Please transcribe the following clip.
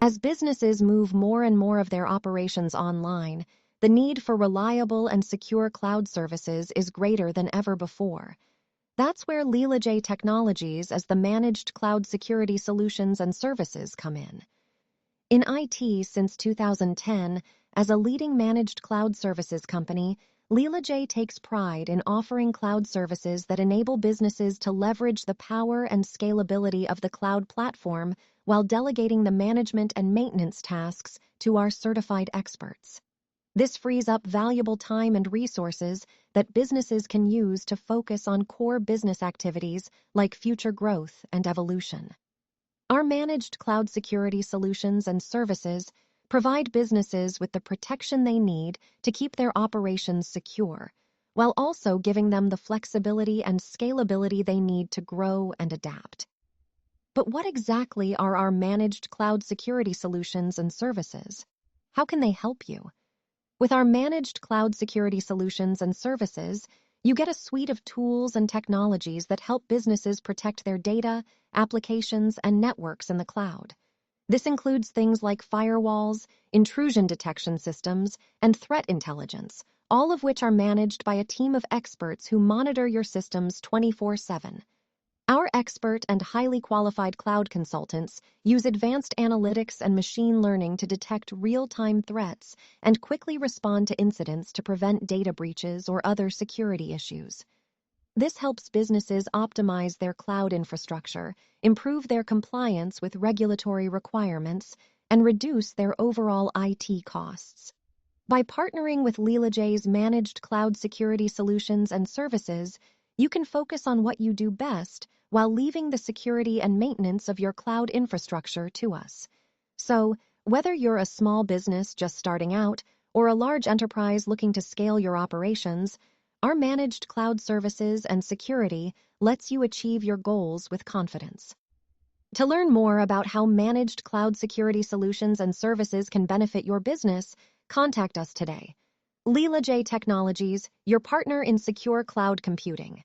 As businesses move more and more of their operations online, the need for reliable and secure cloud services is greater than ever before. That's where Leelajay Technologies as the managed cloud security solutions and services come in. In IT since 2010, as a leading managed cloud services company, Leelajay takes pride in offering cloud services that enable businesses to leverage the power and scalability of the cloud platform while delegating the management and maintenance tasks to our certified experts. This frees up valuable time and resources that businesses can use to focus on core business activities like future growth and evolution. Our managed cloud security solutions and services provide businesses with the protection they need to keep their operations secure, while also giving them the flexibility and scalability they need to grow and adapt. But what exactly are our managed cloud security solutions and services? How can they help you? With our managed cloud security solutions and services, you get a suite of tools and technologies that help businesses protect their data, applications, and networks in the cloud. This includes things like firewalls, intrusion detection systems, and threat intelligence, all of which are managed by a team of experts who monitor your systems 24/7. Our expert and highly qualified cloud consultants use advanced analytics and machine learning to detect real-time threats and quickly respond to incidents to prevent data breaches or other security issues. This helps businesses optimize their cloud infrastructure, improve their compliance with regulatory requirements, and reduce their overall IT costs. By partnering with Leelajay's managed cloud security solutions and services, you can focus on what you do best while leaving the security and maintenance of your cloud infrastructure to us. So, whether you're a small business just starting out or a large enterprise looking to scale your operations, our managed cloud services and security lets you achieve your goals with confidence. To learn more about how managed cloud security solutions and services can benefit your business, contact us today. Leelajay Technologies, your partner in secure cloud computing.